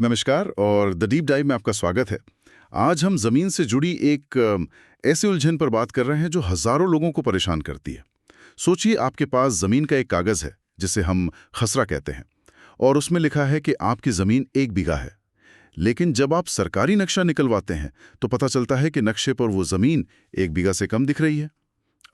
नमस्कार और the deep dive में आपका स्वागत है। आज हम जमीन से जुड़ी एक ऐसी उलझन पर बात कर रहे हैं जो हजारों लोगों को परेशान करती है। सोचिए आपके पास जमीन का एक कागज है जिसे हम खसरा कहते हैं और उसमें लिखा है कि आपकी जमीन 1 बीघा है। लेकिन जब आप सरकारी नक्शा निकलवाते हैं तो पता चलता है कि नक्शे पर वो जमीन 1 बीघा से कम दिख रही है।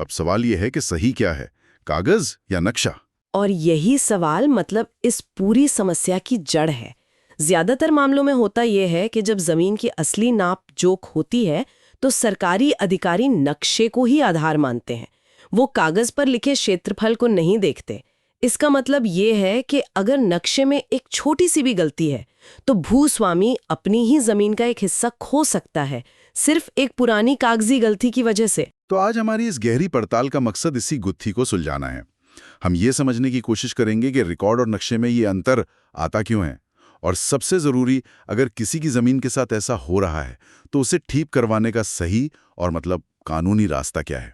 अब सवाल यह है कि सही क्या है, कागज या नक्शा? और यही सवाल मतलब इस पूरी समस्या की जड़ है। ज्यादातर मामलों में होता यह है कि जब जमीन की असली नाप जोख होती है तो सरकारी अधिकारी नक्शे को ही आधार मानते हैं। वो कागज पर लिखे क्षेत्रफल को नहीं देखते। इसका मतलब ये है कि अगर नक्शे में एक छोटी सी भी गलती है तो भूस्वामी अपनी ही जमीन का एक हिस्सा खो सकता है, सिर्फ एक पुरानी कागजी गलती की वजह से। तो आज हमारी इस गहरी पड़ताल का मकसद इसी गुत्थी को सुलझाना है। हम ये समझने की कोशिश करेंगे कि रिकॉर्ड और नक्शे में ये अंतर आता क्यों है, और सबसे जरूरी, अगर किसी की जमीन के साथ ऐसा हो रहा है तो उसे ठीक करवाने का सही और मतलब कानूनी रास्ता क्या है।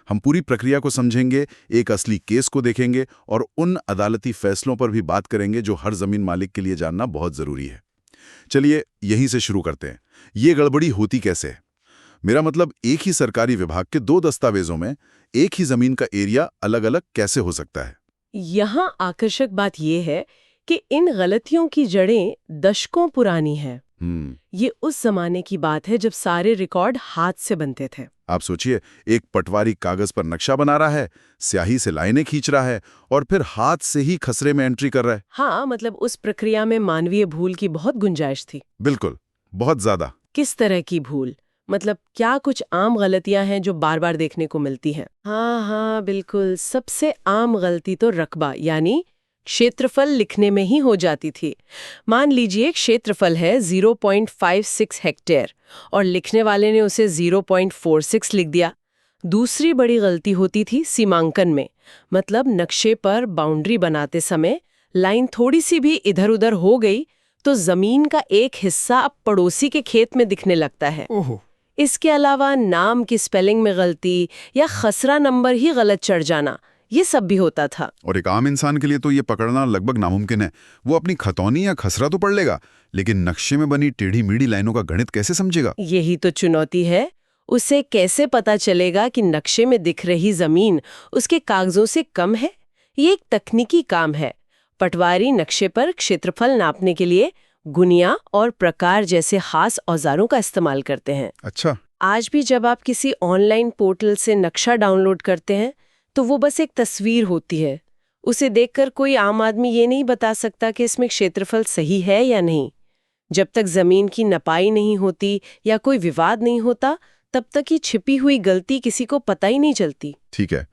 हम पूरी प्रक्रिया को समझेंगे, एक असली केस को देखेंगे और उन अदालती फैसलों पर भी बात करेंगे जो हर जमीन मालिक के लिए जानना बहुत जरूरी है। चलिए यहीं से शुरू करते हैं। ये गड़बड़ी होती कैसे है? मेरा मतलब, एक ही सरकारी विभाग के 2 दस्तावेजों में एक ही जमीन का एरिया अलग अलग कैसे हो सकता है? यहाँ आकर्षक बात यह है कि इन गलतियों की जड़ें दशकों पुरानी हैं। ये उस जमाने की बात है जब सारे रिकॉर्ड हाथ से बनते थे। आप सोचिए, एक पटवारी कागज पर नक्शा बना रहा है, स्याही से लाइनें खींच रहा है और फिर हाथ से ही खसरे में एंट्री कर रहा है। हाँ, मतलब उस प्रक्रिया में मानवीय भूल की बहुत गुंजाइश थी। बिल्कुल, बहुत ज्यादा। किस तरह की भूल? मतलब क्या कुछ आम गलतियां हैं जो बार बार देखने को मिलती हैं? हाँ, बिल्कुल। सबसे आम गलती तो रकबा यानी क्षेत्रफल लिखने में ही हो जाती थी। मान लीजिए क्षेत्रफल है 0.56 हेक्टेयर और लिखने वाले ने उसे 0.46 लिख दिया। दूसरी बड़ी गलती होती थी सीमांकन में। मतलब नक्शे पर बाउंड्री बनाते समय लाइन थोड़ी सी भी इधर-उधर हो गई तो जमीन का एक हिस्सा अब पड़ोसी के खेत में दिखने लगता है। ओहो। इसके अलावा नाम की स्पेलिंग में गलती या खसरा नंबर ही गलत चढ़ जाना, ये सब भी होता था। और एक आम इंसान के लिए तो ये पकड़ना लगभग नामुमकिन है। वो अपनी खतौनी या खसरा तो पढ़ लेगा, लेकिन नक्शे में बनी टेढ़ी मेढ़ी लाइनों का गणित कैसे समझेगा? यही तो चुनौती है। उसे कैसे पता चलेगा कि नक्शे में दिख रही जमीन उसके कागजों से कम है? ये एक तकनीकी काम है। पटवारी नक्शे पर क्षेत्रफल नापने के लिए गुनिया और प्रकार जैसे खास औजारों का इस्तेमाल करते हैं। अच्छा। आज भी जब आप किसी ऑनलाइन पोर्टल से नक्शा डाउनलोड करते हैं तो वो बस एक तस्वीर होती है। उसे देखकर कोई आम आदमी ये नहीं बता सकता कि इसमें क्षेत्रफल सही है या नहीं। जब तक जमीन की नपाई नहीं होती या कोई विवाद नहीं होता, तब तक ही छिपी हुई गलती किसी को पता ही नहीं चलती। ठीक है,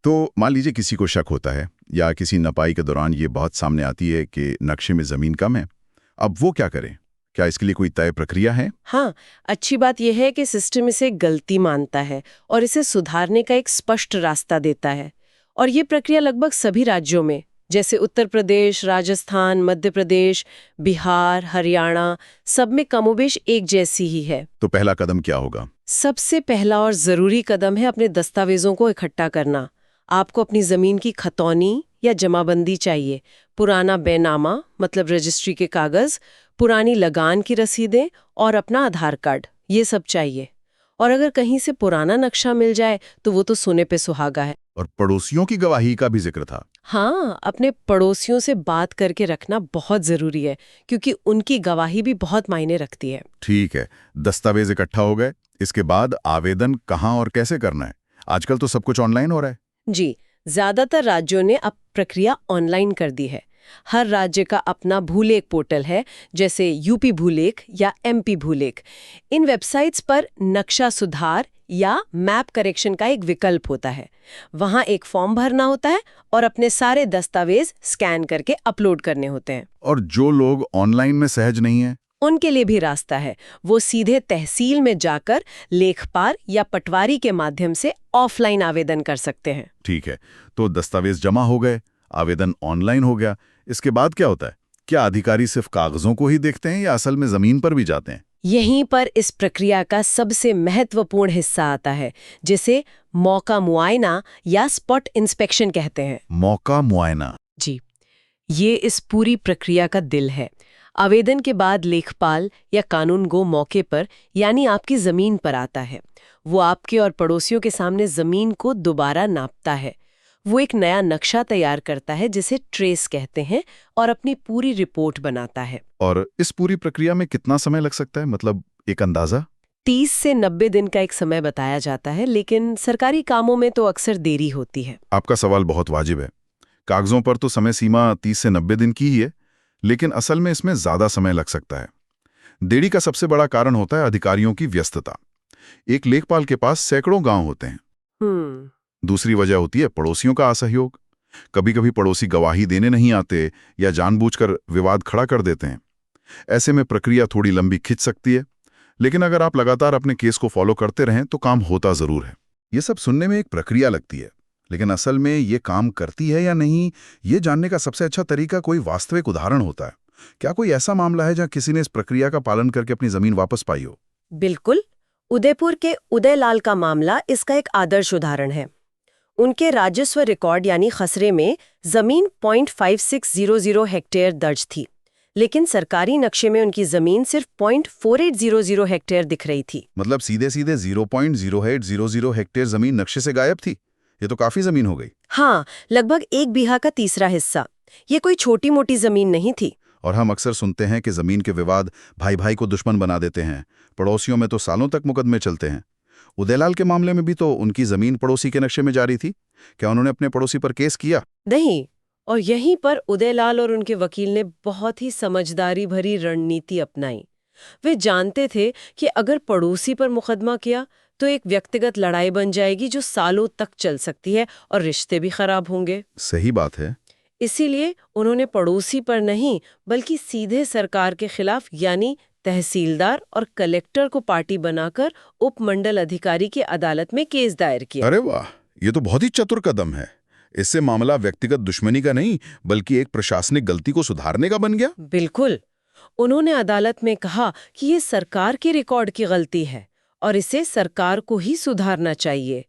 तो मान लीजिए किसी को शक होता है या किसी नपाई के दौरान ये बहुत सामने आती है कि नक्शे में जमीन कम है। अब वो क्या करें? क्या इसके लिए कोई तय प्रक्रिया है? हाँ, अच्छी बात यह है कि सिस्टम इसे गलती मानता है और इसे सुधारने का एक स्पष्ट रास्ता देता है। और ये प्रक्रिया लगभग सभी राज्यों में, जैसे उत्तर प्रदेश, राजस्थान, मध्य प्रदेश, बिहार, हरियाणा, सब में कमोबेश एक जैसी ही है। तो पहला कदम क्या होगा? सबसे पहला और जरूरी कदम है अपने दस्तावेजों को इकट्ठा करना। आपको अपनी जमीन की खतौनी या जमाबंदी चाहिए, पुराना बैनामा मतलब रजिस्ट्री के कागज, पुरानी लगान की रसीदें और अपना आधार कार्ड, ये सब चाहिए। और अगर कहीं से पुराना नक्शा मिल जाए तो वो तो सोने पे सुहागा है। और पड़ोसियों की गवाही का भी जिक्र था। हाँ, अपने पड़ोसियों से बात करके रखना बहुत जरूरी है, क्योंकि उनकी गवाही भी बहुत मायने रखती है। ठीक है, दस्तावेज इकट्ठा हो गए, इसके बाद आवेदन कहाँ और कैसे करना है? आजकल तो सब कुछ ऑनलाइन हो रहा है। जी, ज्यादातर राज्यों ने अब प्रक्रिया ऑनलाइन कर दी है। हर राज्य का अपना भूलेख पोर्टल है, जैसे यूपी भूलेख या एमपी भूलेख। इन वेबसाइट्स पर नक्शा सुधार या मैप करेक्शन का एक विकल्प होता है। वहां एक फॉर्म भरना होता है और अपने सारे दस्तावेज स्कैन करके अपलोड करने होते हैं। और जो लोग ऑनलाइन में सहज नहीं है, उनके लिए भी रास्ता है। वो सीधे तहसील में जाकर लेखपाल या पटवारी के माध्यम से ऑफलाइन आवेदन कर सकते हैं। ठीक है, तो दस्तावेज जमा हो गए, आवेदन ऑनलाइन हो गया, इसके बाद क्या होता है? क्या अधिकारी सिर्फ कागजों को ही देखते हैं या असल में जमीन पर भी जाते हैं? यहीं पर इस प्रक्रिया का सबसे महत्वपूर्ण हिस्सा आता है, जिसे मौका मुआयना या स्पॉट इंस्पेक्शन कहते हैं। मौका मुआयना? जी, ये इस पूरी प्रक्रिया का दिल है। आवेदन के बाद लेखपाल या कानूनगो मौके पर यानी आपकी जमीन पर आता है। वो आपके और पड़ोसियों के सामने जमीन को दोबारा नापता है। वो एक नया नक्शा तैयार करता है जिसे ट्रेस कहते हैं और अपनी पूरी रिपोर्ट बनाता है। और इस पूरी प्रक्रिया में कितना समय लग सकता है, मतलब एक अंदाजा? 30 से 90 दिन का एक समय बताया जाता है, लेकिन सरकारी कामों में तो अक्सर देरी होती है। आपका सवाल बहुत वाजिब है। कागजों पर तो समय सीमा 30 से 90 दिन की ही है, लेकिन असल में इसमें ज्यादा समय लग सकता है। देरी का सबसे बड़ा कारण होता है अधिकारियों की व्यस्तता। एक लेखपाल के पास सैकड़ों गांव होते हैं। दूसरी वजह होती है पड़ोसियों का असहयोग। कभी कभी पड़ोसी गवाही देने नहीं आते या जानबूझकर विवाद खड़ा कर देते हैं। ऐसे में प्रक्रिया थोड़ी लंबी खिंच सकती है, लेकिन अगर आप लगातार अपने केस को फॉलो करते रहें तो काम होता जरूर है। ये सब सुनने में एक प्रक्रिया लगती है, लेकिन असल में ये काम करती है या नहीं, ये जानने का सबसे अच्छा तरीका कोई वास्तविक उदाहरण होता है। क्या कोई ऐसा मामला है जहां किसी ने इस प्रक्रिया का पालन करके अपनी जमीन वापस पाई हो? बिल्कुल। उदयपुर के उदयलाल का मामला इसका एक आदर्श उदाहरण है। उनके राजस्व रिकॉर्ड यानी खसरे में जमीन 0.5600 हेक्टेयर दर्ज थी, लेकिन सरकारी नक्शे में उनकी जमीन सिर्फ 0.4800 हेक्टेयर दिख रही थी। मतलब सीधे सीधे 0.0800 हेक्टेयर जमीन नक्शे से गायब थी। ये तो काफी जमीन हो गई। हाँ, लगभग 1 बीघा का तीसरा हिस्सा। ये कोई छोटी मोटी जमीन नहीं थी। और हम अक्सर सुनते हैं कि जमीन के विवाद भाई भाई को दुश्मन बना देते हैं। पड़ोसियों में तो सालों तक मुकदमे चलते हैं। उदयलाल के मामले में भी तो उनकी जमीन पड़ोसी के नक्शे में जारी थी। क्या उन्होंने अपने पड़ोसी पर केस किया? नहीं, और यहीं पर उदयलाल और उनके वकील ने बहुत ही समझदारी भरी रणनीति अपनाई। वे जानते थे कि अगर पड़ोसी पर मुकदमा किया तो एक व्यक्तिगत लड़ाई बन जाएगी जो सालों तक चल सकती है और रिश्ते भी खराब होंगे। सही बात है। इसीलिए उन्होंने पड़ोसी पर नहीं बल्कि सीधे सरकार के खिलाफ यानी तहसीलदार और कलेक्टर को पार्टी बनाकर उपमंडल अधिकारी की अदालत में केस दायर किया। अरे वाह, ये तो बहुत ही चतुर कदम है। इससे मामला व्यक्तिगत दुश्मनी का नहीं बल्कि एक प्रशासनिक गलती को सुधारने का बन गया। बिल्कुल। उन्होंने अदालत में कहा कि ये सरकार के रिकॉर्ड की गलती है और इसे सरकार को ही सुधारना चाहिए।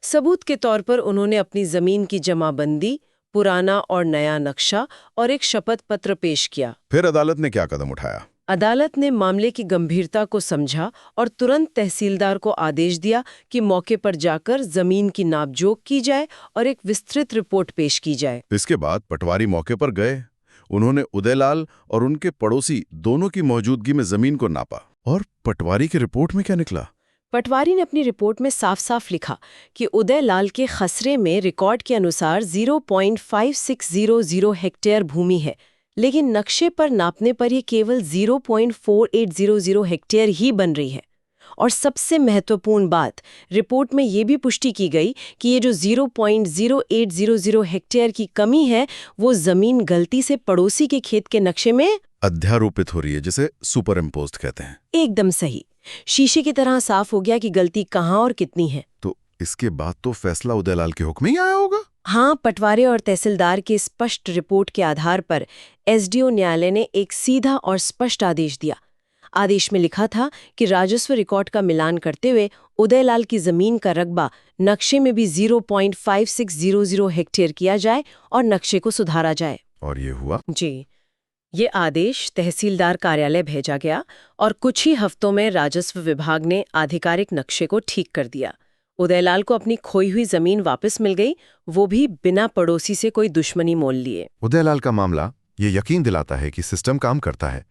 सबूत के तौर पर उन्होंने अपनी जमीन की जमाबंदी, पुराना और नया नक्शा और एक शपथ पत्र पेश किया। फिर अदालत ने क्या कदम उठाया? अदालत ने मामले की गंभीरता को समझा और तुरंत तहसीलदार को आदेश दिया कि मौके पर जाकर जमीन की नापजोख की जाए और एक विस्तृत रिपोर्ट पेश की जाए। इसके बाद पटवारी मौके पर गए। उन्होंने उदयलाल और उनके पड़ोसी दोनों की मौजूदगी में जमीन को नापा। और पटवारी की रिपोर्ट में क्या निकला? पटवारी ने अपनी रिपोर्ट में साफ साफ लिखा कि उदयलाल के खसरे में रिकॉर्ड के अनुसार 0.5600 हेक्टेयर भूमि है, लेकिन नक्शे पर नापने पर यह केवल 0.4800 हेक्टेयर ही बन रही है। और सबसे महत्वपूर्ण बात, रिपोर्ट में यह भी पुष्टि की गई कि ये जो 0.0800 हेक्टेयर की कमी है वो जमीन गलती से पड़ोसी के खेत के नक्शे में अध्यारोपित हो रही है, जिसे सुपर इम्पोज्ड कहते हैं। एकदम सही। शीशे की तरह साफ हो गया कि गलती कहाँ और कितनी है। तो इसके बाद तो फैसला उदयलाल के हुक्म ही आया होगा। हाँ, पटवारी और तहसीलदार की स्पष्ट रिपोर्ट के आधार पर एसडीओ न्यायालय ने एक सीधा और स्पष्ट आदेश दिया। आदेश में लिखा था कि राजस्व रिकॉर्ड का मिलान करते हुए उदयलाल की जमीन का रकबा नक्शे में भी 0.5600 हेक्टेयर किया जाए और नक्शे को सुधारा जाए। और ये हुआ? जी, ये आदेश तहसीलदार कार्यालय भेजा गया और कुछ ही हफ्तों में राजस्व विभाग ने आधिकारिक नक्शे को ठीक कर दिया। उदयलाल को अपनी खोई हुई जमीन वापस मिल गई, वो भी बिना पड़ोसी से कोई दुश्मनी मोल लिए। उदयलाल का मामला ये यकीन दिलाता है कि सिस्टम काम करता है,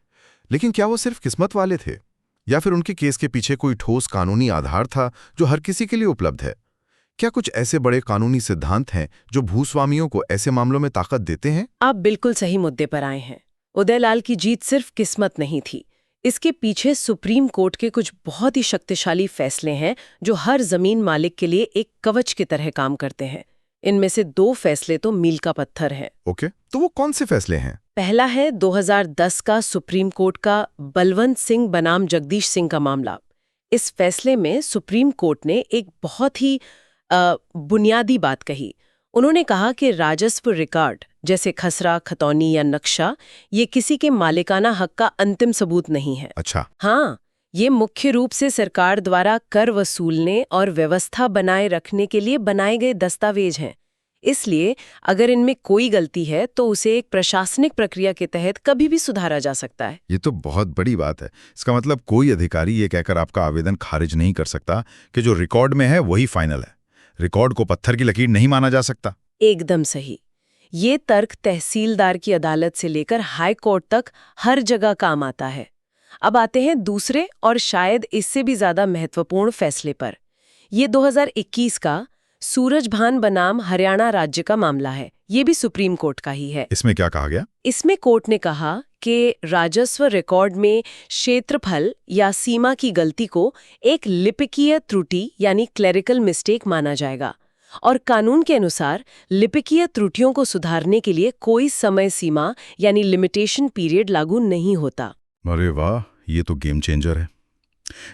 लेकिन क्या वो सिर्फ किस्मत वाले थे या फिर उनके केस के पीछे कोई ठोस कानूनी आधार था जो हर किसी के लिए उपलब्ध है? क्या कुछ ऐसे बड़े कानूनी सिद्धांत हैं जो भूस्वामियों को ऐसे मामलों में ताकत देते हैं? आप बिल्कुल सही मुद्दे पर आए हैं। उदयलाल की जीत सिर्फ किस्मत नहीं थी, इसके पीछे सुप्रीम कोर्ट के कुछ बहुत ही शक्तिशाली फैसले हैं जो हर जमीन मालिक के लिए एक कवच की तरह काम करते हैं। इनमें से 2 फैसले तो मील का पत्थर हैं। ओके, तो वो कौन से फैसले हैं? पहला है 2010 का सुप्रीम कोर्ट का बलवंत सिंह बनाम जगदीश सिंह का मामला। इस फैसले में सुप्रीम कोर्ट ने एक बहुत ही बुनियादी बात कही। उन्होंने कहा कि राजस्व रिकॉर्ड जैसे खसरा, खतौनी या नक्शा ये किसी के मालिकाना हक का अंतिम सबूत नहीं है। अच्छा। हाँ, ये मुख्य रूप से सरकार द्वारा कर वसूलने और व्यवस्था बनाए रखने के लिए बनाए गए दस्तावेज हैं। इसलिए अगर इनमें कोई गलती है तो उसे एक प्रशासनिक प्रक्रिया के तहत कभी भी सुधारा जा सकता है। ये तो बहुत बड़ी बात है। इसका मतलब कोई अधिकारी ये कहकर आपका आवेदन खारिज नहीं कर सकता कि जो रिकॉर्ड में है वही फाइनल है। रिकॉर्ड को पत्थर की लकीर नहीं माना जा सकता। एकदम सही। ये तर्क तहसीलदार की अदालत से लेकर हाई कोर्ट तक हर जगह काम आता है। अब आते हैं दूसरे और शायद इससे भी ज्यादा महत्वपूर्ण फैसले पर। ये 2021 का सूरजभान बनाम हरियाणा राज्य का मामला है। ये भी सुप्रीम कोर्ट का ही है। इसमें क्या कहा गया? इसमें कोर्ट ने कहा कि राजस्व रिकॉर्ड में क्षेत्रफल या सीमा की गलती को एक लिपिकीय त्रुटि यानी क्लेरिकल मिस्टेक माना जाएगा और कानून के अनुसार लिपिकीय त्रुटियों को सुधारने के लिए कोई समय सीमा यानी लिमिटेशन पीरियड लागू नहीं होता। अरे वाह, ये तो गेम चेंजर है।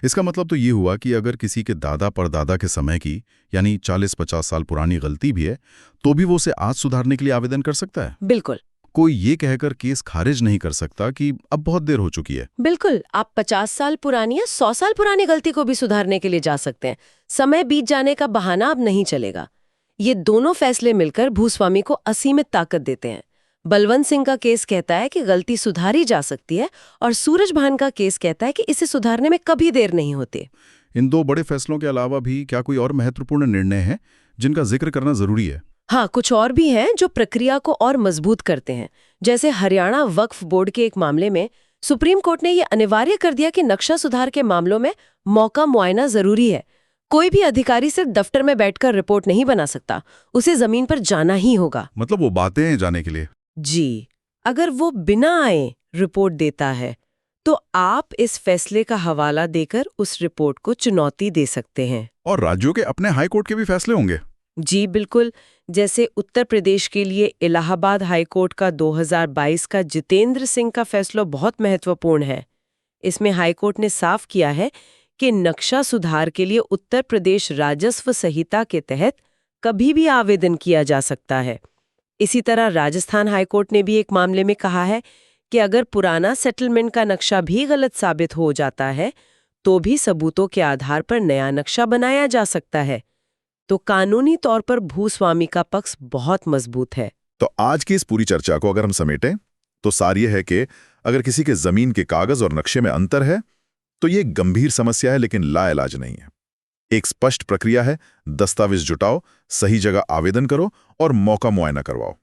इसका मतलब तो ये हुआ कि अगर किसी के दादा परदादा के समय की यानी 40-50 साल पुरानी गलती भी है तो भी वो उसे आज सुधारने के लिए आवेदन कर सकता है। बिल्कुल। कोई ये कहकर केस खारिज नहीं कर सकता कि अब बहुत देर हो चुकी है। बिल्कुल, आप 50 साल पुरानी या 100 साल पुरानी गलती को भी सुधारने के लिए जा सकते हैं। समय बीत जाने का बहाना अब नहीं चलेगा। ये दोनों फैसले मिलकर भूस्वामी को असीमित ताकत देते हैं। बलवंत सिंह का केस कहता है कि गलती सुधारी जा सकती है और सूरजभान का केस कहता है कि इसे सुधारने में कभी देर नहीं होती। इन दो बड़े फैसलों के अलावा भी क्या कोई और महत्वपूर्ण निर्णय हैं जिनका जिक्र करना जरूरी है? हाँ, कुछ और भी हैं जो प्रक्रिया को और मजबूत करते हैं। जैसे हरियाणा वक्फ बोर्ड के एक मामले में सुप्रीम कोर्ट ने यह अनिवार्य कर दिया कि नक्शा सुधार के मामलों में मौका मुआयना जरूरी है। कोई भी अधिकारी सिर्फ दफ्तर में बैठकर रिपोर्ट नहीं बना सकता, उसे जमीन पर जाना ही होगा। मतलब वो बातें हैं जाने के लिए। जी, अगर वो बिना आए रिपोर्ट देता है तो आप इस फैसले का हवाला देकर उस रिपोर्ट को चुनौती दे सकते हैं। और राज्यों के अपने हाई कोर्ट के भी फैसले होंगे? जी बिल्कुल। जैसे उत्तर प्रदेश के लिए इलाहाबाद हाई कोर्ट का 2022 का जितेंद्र सिंह का फैसला बहुत महत्वपूर्ण है। इसमें हाई कोर्ट ने साफ किया है कि नक्शा सुधार के लिए उत्तर प्रदेश राजस्व संहिता के तहत कभी भी आवेदन किया जा सकता है। इसी तरह राजस्थान हाईकोर्ट ने भी एक मामले में कहा है कि अगर पुराना सेटलमेंट का नक्शा भी गलत साबित हो जाता है तो भी सबूतों के आधार पर नया नक्शा बनाया जा सकता है। तो कानूनी तौर पर भूस्वामी का पक्ष बहुत मजबूत है। तो आज की इस पूरी चर्चा को अगर हम समेटें तो सार ये है कि अगर किसी के जमीन के कागज और नक्शे में अंतर है तो ये गंभीर समस्या है लेकिन लाइलाज नहीं है। एक स्पष्ट प्रक्रिया है, दस्तावेज जुटाओ, सही जगह आवेदन करो और मौका मुआयना करवाओ।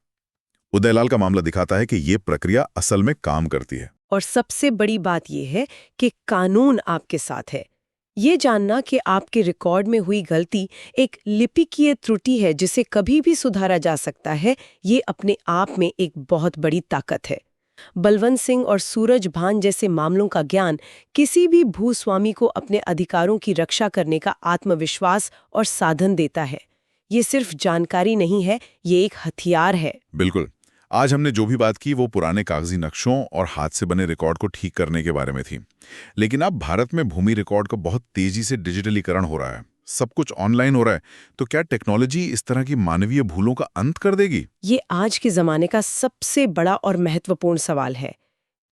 उदयलाल का मामला दिखाता है कि ये प्रक्रिया असल में काम करती है। और सबसे बड़ी बात यह है कि कानून आपके साथ है। ये जानना कि आपके रिकॉर्ड में हुई गलती एक लिपिकीय त्रुटि है जिसे कभी भी सुधारा जा सकता है, ये अपने आप में एक बहुत बड़ी ताकत है। बलवंत सिंह और सूरजभान जैसे मामलों का ज्ञान किसी भी भूस्वामी को अपने अधिकारों की रक्षा करने का आत्मविश्वास और साधन देता है। ये सिर्फ जानकारी नहीं है, ये एक हथियार है। बिल्कुल। आज हमने जो भी बात की वो पुराने कागजी नक्शों और हाथ से बने रिकॉर्ड को ठीक करने के बारे में थी। लेकिन अब भारत में भूमि रिकॉर्ड का बहुत तेजी से डिजिटलीकरण हो रहा है, सब कुछ ऑनलाइन हो रहा है। तो क्या टेक्नोलॉजी इस तरह की मानवीय भूलों का अंत कर देगी? ये आज के जमाने का सबसे बड़ा और महत्वपूर्ण सवाल है।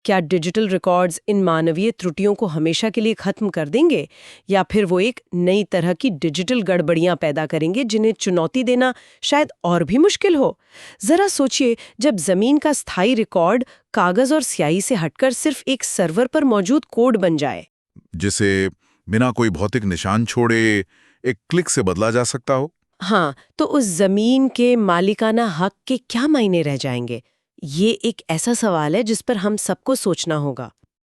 क्या डिजिटल रिकॉर्ड्स इन मानवीय त्रुटियों को हमेशा के लिए खत्म कर देंगे या फिर वो एक नई तरह की डिजिटल गड़बड़ियां पैदा करेंगे जिन्हें चुनौती देना शायद और भी मुश्किल हो? जरा सोचिए, जब जमीन का स्थायी रिकॉर्ड कागज और स्याही से हटकर सिर्फ एक सर्वर पर मौजूद कोड बन जाए, जिसे बिना कोई भौतिक निशान छोड़े एक क्लिक से बदला जा सकता हो। हाँ, तो उस जमीन के मालिकाना हक के क्या मायने रह जाएंगे? ये एक ऐसा सवाल है जिस पर हम सबको सोचना होगा।